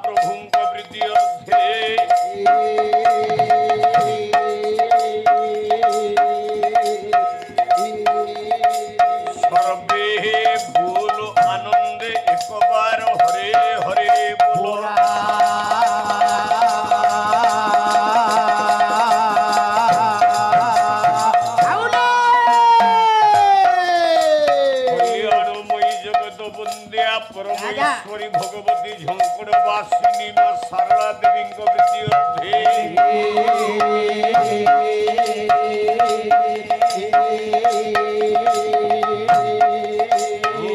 प्रभु प्रीति अर्थे सर्वे भूल आनंदे एक बार हरे हरे बोलो परमेश्वरी भगवती झंकड़वासिनी मां शारदा देवी प्रीति अर्थे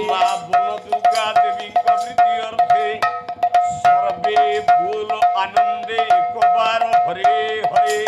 मां बन दुर्गा देवी प्रीति अर्थे सर्वे भूल आनंदे एक बार हरे हरे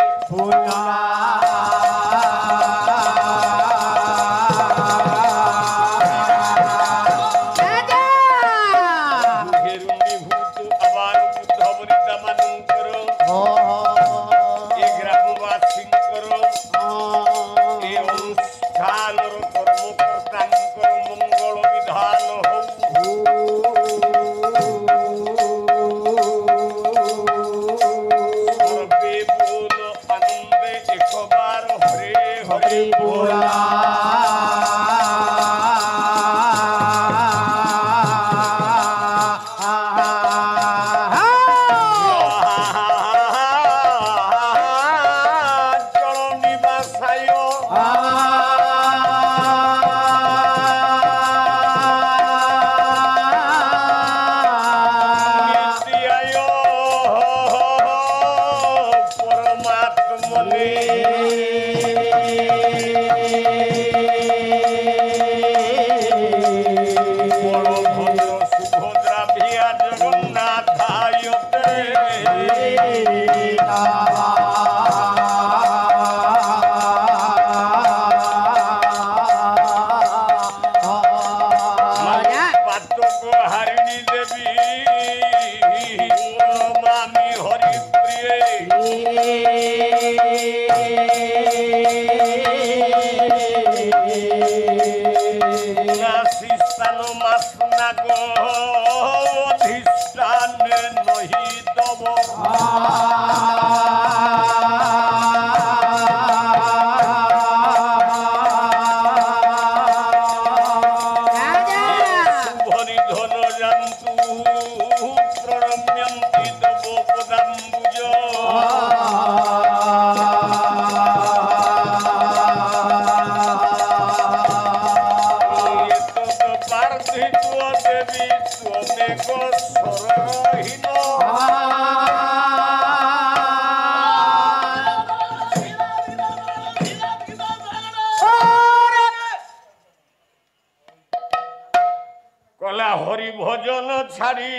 हरि भजन छाड़ी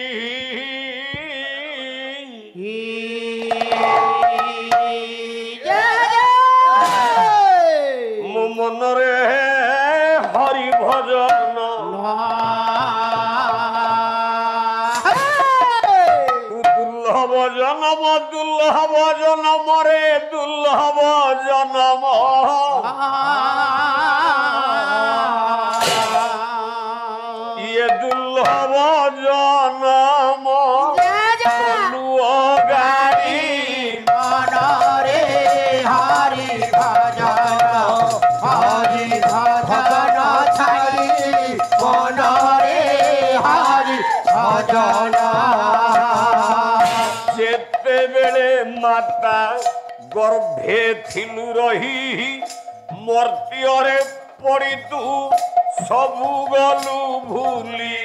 मो मनरे हरि भजन दुर्लभ जनम दुर्लभ जनम रे दुर्लभ जनम दुर्लभ जनम गाड़ी मनरे हरि भजन छाई मनरे हरि भजन जेते बेले माता गर्भे थिलु रही मर्त्यरे पड़ी तू सबु गलु भूली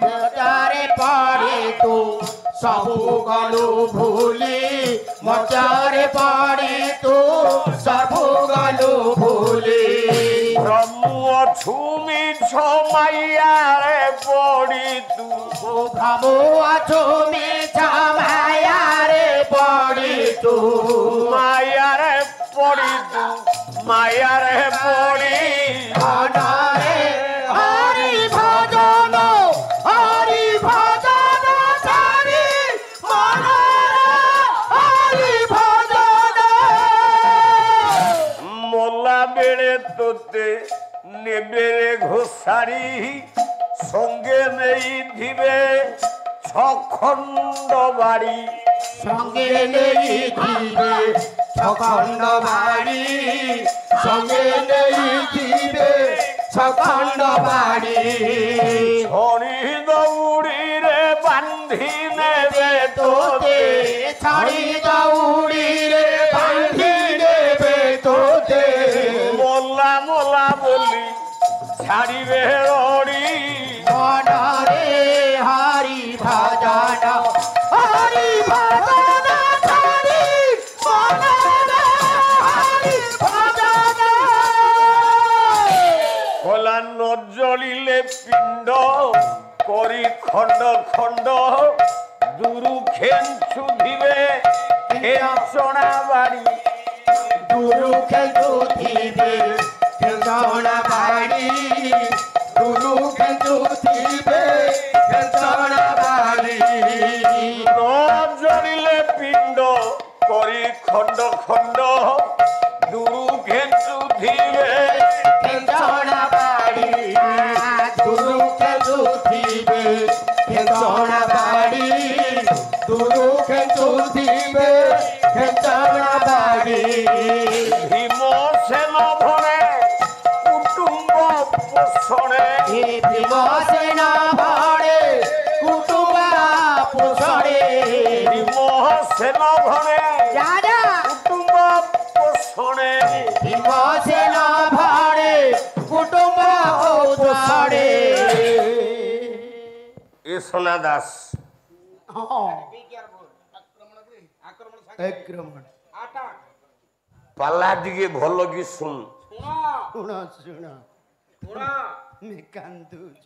मचारे पड़ी तू सबु गलु भूली मचारे पड़ी तू सबु गलु भूली ब्रह्म छुमी छमाइयारे पड़ी तू ब्रह्म छुमी छमाइयारे पड़ी तू मायारे पड़ी तू मायारे पड़ी तोते नेबेरे घोषाड़ी संगे नहीं दिवे ছখণ্ড বাড়ি সঙ্গে নেই দিবে ছখণ্ড বাড়ি সঙ্গে নেই দিবে ছখণ্ড বাড়ি ছড়ি দৌড়িরে বান্ধি নেবে তোতে ছাড়ি দৌড়ি রে বাঁধি নেবে তোতে মোল্লা মোল্লা বলি ছাড়িবে রড়ি মনরে হরি ভজন হরি ভজন ছাড়ি মনরে হরি ভজন কলা নজ্জলিলে পিণ্ড করি খণ্ড খণ্ড দুরু খেঞ্চু দিবে খেঞ্চনা বাড়ি দুরুখে দুধিবে খেলনা বাড়ি দুরুখে দুধিবে খেলনা বাড়ি নজ্জলিলে পিণ্ড করি খণ্ড খণ্ড দুরু খেঞ্চু দিবে খেলনা বাড়ি দুরুখে দুধিবে খেলনা বাড়ি দুরুখে দুধিবে খেলনা বাড়ি ভীম সেন ভরে কুটুম্ব পোষণে ভীমসেন ভরে কুটুম্ব পোষণে ভীম সেন ভরে রাজা কুটুম্ব পোষণে ভীমসেন ভরে কুটুম্ব পোষণে এ সোনা দাস আক্রমণ পাল্লা দিকে ভাল কি শুন শুণ শুণ কান্দুছ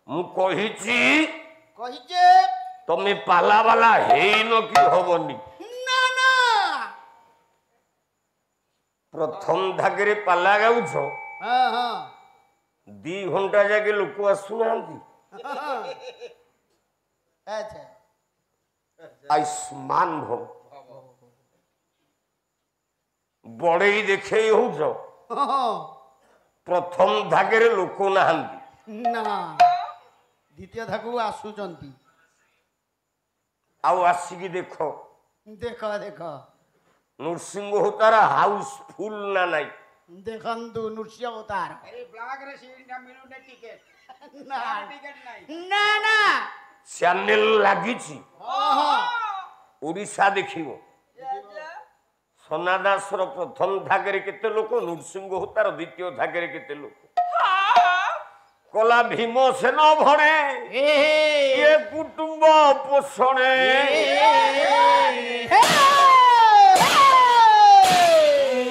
ମୁଁ କହିଛି কহিছে ତମେ ପାଲା ବାଲା ହେଇନ କି ହବନି না না ପ୍ରଥମ ଧାଗରେ ପାଲା ଗାଉଛ হ্যাঁ হ্যাঁ 2 ଘଣ୍ଟା ଯାକେ ଲୋକ ଆସୁନାହାନ୍ତି আচ্ছা ଆୟୁଷ୍ମାନ ଭବ ବଢେଇ ଦେଖେଇ ହଉଛ ପ୍ରଥମ ଧାଗରେ ଲୋକ ନାହାନ୍ତି না দ্বিতীয় ধাকু আসুচন্তি ଆଉ ଆସିକି ଦେଖ দেখ দেখ ନୃସିଂହ ହୋତାର ହାଉସଫୁଲ ନା ନାଇଁ দেখন্তু নৃসিংহ অবতার ব্লক রে সিটটা মিলুনে টিকেট না টিকেট নাই না না ଚ୍ୟାନେଲ ଲାଗିଛି ଓହୋ ଓଡ଼ିଶା ଦେଖିବ সোনা দাসର ପ୍ରଥମ ଧାଗରେ କେତେ ଲୋକ ନୃସିଂହ ହୋତାର ଦ୍ୱିତୀୟ ଧାଗରେ କେତେ ଲୋକ କଲା ଭୀମସେନ ଭଣେ এ ଇଏ କୁଟୁମ୍ବ ପୋଷଣେ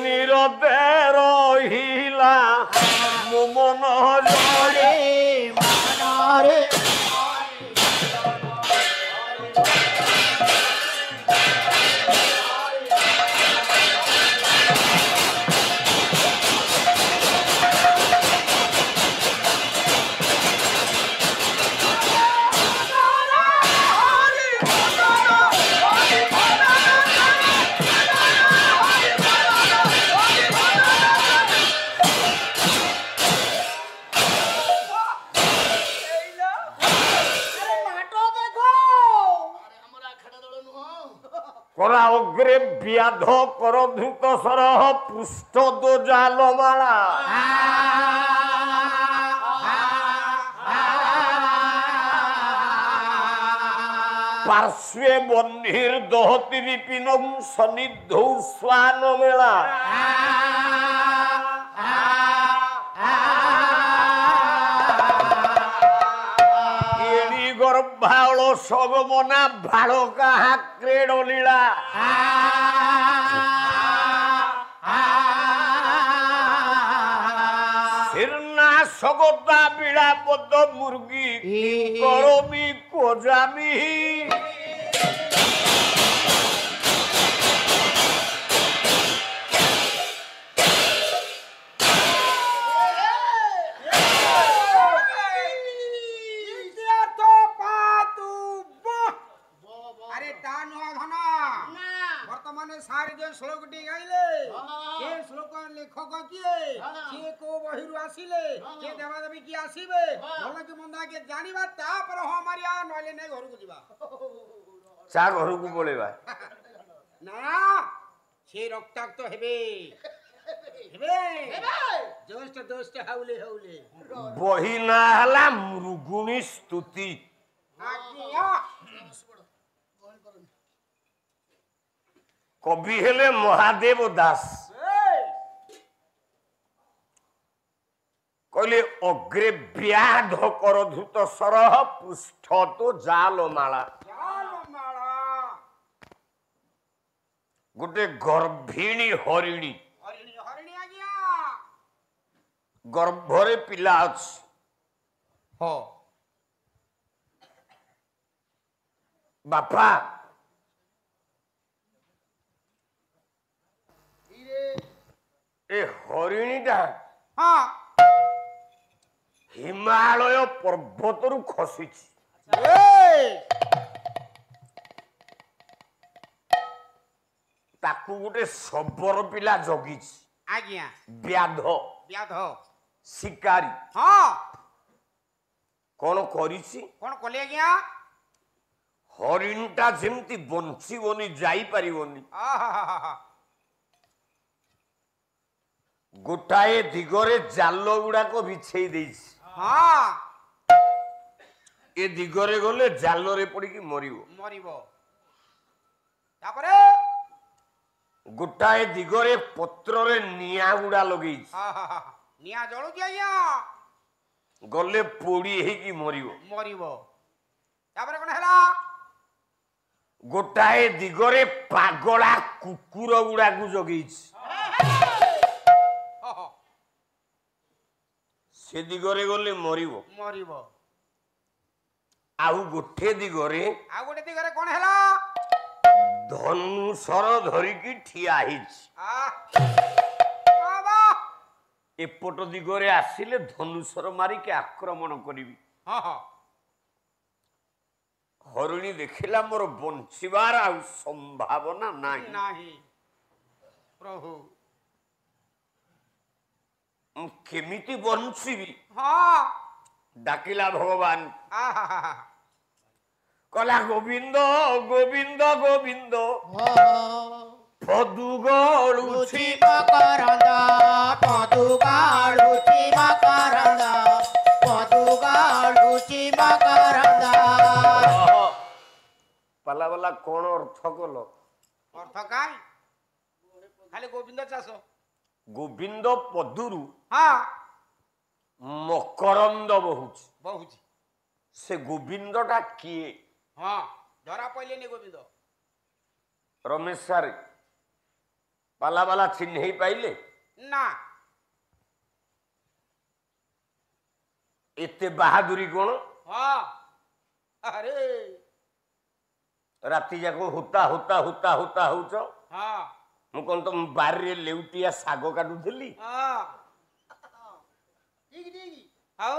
ନିରଦେ ରହିଲା ମୋ ମନ ଜଳେ মনরে କରା ଅଗ୍ରେ ବ୍ୟାଧ କର ଧୃତ ସରହ ପୃଷ୍ଠ ଦୋଜାଲ ମାଳା ପାର୍ଶ୍ୱେ ବହ୍ନିର୍ ଦହତି ବିପିନଂ ସନିଧୌ ଶ୍ୱାନ ମେଳା ଏଣି ଗର୍ଭାଳ ସଗମନା ଭାଳ କାହା କ୍ରୀଡ଼ ଲୀଳା শিরনা সগতা বিড়া পদ্ম মুরগি করমি কোজামি আরে তা নয় ধন বর্তমানে ସାର ଯୋଉ ଶ୍ଲୋକଟି ଗାଇଲେ ସେ ଶ୍ଲୋକ ଲେଖକ କିଏ କିଏ କୋଉ ବହିରୁ ଆସିଲେ କିଏ ଦେବାଦେବୀ କିଏ ଆସିବେ ଭଲ କି ମନ୍ଦ ଆଗେ ଜାଣିବା ତାପରେ ହଁ ମାରିବା ନହେଲେ ନାଇଁ ଘରକୁ ଯିବା ଚା ଘରକୁ ପଳେଇବା ନା ସେ ରକ୍ତାକ୍ତ ହେବେ ହେବେ ଜଷ୍ଟ ଦୋଷ୍ଟ ହାଉଲେ ହାଉଲେ ବହି ନା ହେଲା ମୃଗୁଣୀ ସ୍ତୁତି ଆଜ୍ଞା କବି ହେଲେ ମହାଦେବ ଦାସ କହିଲେ ଅଗ୍ରେ ବ୍ୟାଧ କରଧୃତ ସରହ ପୃଷ୍ଠ ତ ଜାଲମାଳା ଗୋଟେ ଗର୍ଭିଣୀ ହରିଣୀ ହରିଣୀ ଆଜ୍ଞା ଗର୍ଭରେ ପିଲା ଅଛି ହଁ ବାପା ଏ ହରିଣୀଟା ହଁ ହିମାଳୟ ପର୍ବତରୁ ଖସିଛି ତାକୁ ଗୋଟେ ଶବର ପିଲା ଜଗିଛି ଆଜ୍ଞା ବ୍ୟାଧ ବ୍ୟାଧ ଶିକାରୀ ହଁ କଣ କରିଛି କଣ କଲେ ଆଜ୍ଞା ହରିଣୀଟା ଯେମିତି ବଞ୍ଚିବନି ଯାଇପାରିବନି ଗୋଟାଏ ଦିଗରେ ଜାଲ ଗୁଡାକ ବିଛେଇ ଦେଇଛି ହଁ ଏ ଦିଗରେ ଗଲେ ଜାଲରେ ପଡିକି ମରିବ ମରିବ ତାପରେ ଗୋଟାଏ ଦିଗରେ ପତ୍ରରେ ନିଆଁ ଗୁଡା ଲଗେଇଛି ନିଆଁ ଜଳୁଛି ଆଜ୍ଞା ଗଲେ ପୋଡି ହେଇକି ମରିବ ମରିବ ତାପରେ କଣ ହେଲା ଗୋଟାଏ ଦିଗରେ ପାଗଳା କୁକୁର ଗୁଡାକୁ ଜଗେଇଛି ସେ ଦିଗରେ ଗଲେ ମରିବ ମରିବ ଆଉ ଗୋଟେ ଦିଗରେ ଆଉ ଗୋଟେ ଦିଗରେ କଣ ହେଲା ଧନୁଷର ଧରିକି ଠିଆ ହେଇଛି ଏପଟ ଦିଗରେ ଆସିଲେ ଧନୁଷର ମାରିକି ଆକ୍ରମଣ କରିବି ହରିଣୀ ଦେଖିଲା ମୋର ବଞ୍ଚିବାର ଆଉ ସମ୍ଭାବନା ନାହିଁ ନାହିଁ ପ୍ରଭୁ ମୁଁ କେମିତି ବଞ୍ଚିବି ହଁ ଡାକିଲା ଭଗବାନ କଲା ଗୋବିନ୍ଦ ଗୋବିନ୍ଦ ଗୋବିନ୍ଦ ପଦୁ ଗଳୁଛି ମକରନ୍ଦ ପଦୁ ଗାଳୁଛି ମକରନ୍ଦ ପଦୁ ଗାଳୁଛି ମକରନ୍ଦ ପାଲା ବାଲା କଣ ଅର୍ଥ କଲ ଅର୍ଥ କାଇଁ ଖାଲି ଗୋବିନ୍ଦ ଚାଷ ଗୋବିନ୍ଦ ପଦୁରୁ ହଁ ମକରନ୍ଦ ବହୁଛି ବହୁଛି ସେ ଗୋବିନ୍ଦଟା କିଏ ହଁ ଧରା ପଇଲେନି ଗୋବିନ୍ଦ ରମେଶ ସାର୍ ପାଲା ବାଲା ଚିହ୍ନେଇ ପାଇଲେ ନା ଏତେ ବାହାଦୁରୀ କଣ ହଁ ଆରେ ରାତି ଯାକ ହୁତା ହୁତା ହୁତା ହୁତା ହଉଛ ହଁ ମୁଁ କଣ ତମ ବାରିରେ ଲେଉଟିଆ ଶାଗ କାଟୁଥିଲି ହଁ ଠିକ ଠିକ ଆଉ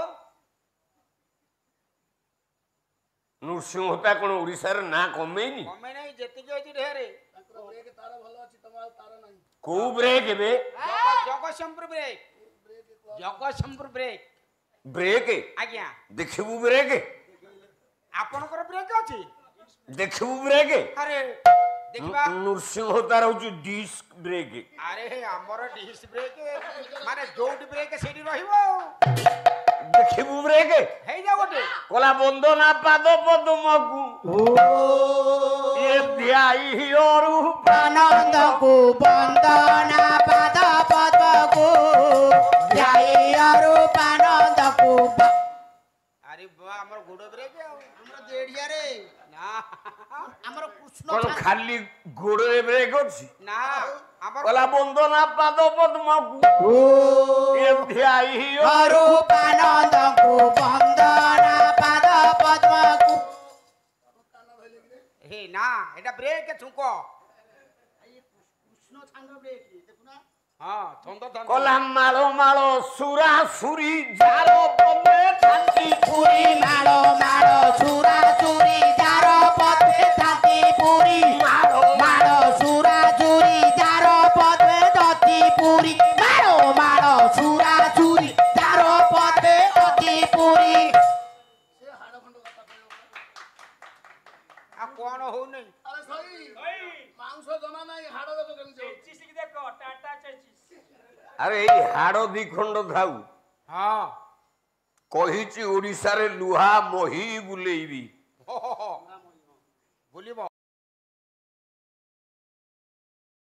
ନୃସିଂହ ହୋତା କଣ ଓଡିଶାର ନାଁ କମେଇନି କମେ ନାହିଁ ଯେତିକି ଅଛି ଢେରେ କୋଉ ବ୍ରେକ୍ ଏବେ Jagatsinghpur break Jagatsinghpur break break ଆଜ୍ଞା ଦେଖିବୁ ବ୍ରେକ୍ ଆପଣଙ୍କର ବ୍ରେକ୍ ଅଛି ଦେଖିବୁ ବ୍ରେକ୍ ଆରେ ଦେଖିବା ନୃସିଂହ ହୋତାର ହଉଛି ଡିସ୍କ ବ୍ରେକ୍ ଆରେ ଆମର ଡିସ୍ ବ୍ରେକ୍ ମାନେ ଯୋଉଠି ବ୍ରେକ୍ ସେଇଠି ରହିବ ଦେଖିବୁ ବ୍ରେକ୍ ହେଇଯାଉ ଗୋଟେ କଲା ବନ୍ଦନା ପାଦ ପଦ୍ମକୁ ଏ ଧ୍ୟାଇ ରୂପ ଆନନ୍ଦକୁ ବନ୍ଦନା ପାଦ ପଦ୍ମକୁ ଯାଇ ରୂପାନନ୍ଦକୁ ଆରେ ବାଃ ଆମର ଗୋଡ଼ ବ୍ରେକ୍ ଆଉ ଆମର ଦେଢିଆରେ ନା ଆମର କୃଷ୍ଣ କଣ ଖାଲି ଗୋଡରେ ବ୍ରେକ୍ ଅଛି ନା ଆମର କଲା ବନ୍ଦନା ପାଦ ପଦ୍ମକୁ ଏ ଧ୍ୟାଇ ରୂପାନନ୍ଦକୁ ବନ୍ଦନା ପାଦ ପଦ୍ମକୁ ହେ ନା এটা ব্রেক ছুঁক କୃଷ୍ଣ ଛାଙ୍ଗ ବ୍ରେକ୍ ଦେଖୁନା হ্যাঁ থন্দ থন্দ কলা মাল মাল সুরা সুরি জাল পদে থাকি পুরি মাଳ ମାଳ ସୁରା ସୁରି ଯାର ପଥେ ଥାନ୍ତି ପୁରୀ ମାଳ ସୁରା ସୁରି କଣ ହଉନି আরে সই মাংস জমা নাই হাড় দেখো কেমন আরে এই হাড় ଦି ଖଣ୍ଡ ଥାଉ ହଁ କହିଛି ଓଡ଼ିଶାରେ ଲୁହା ମହି ବୁଲେଇବି ବୁଲିବ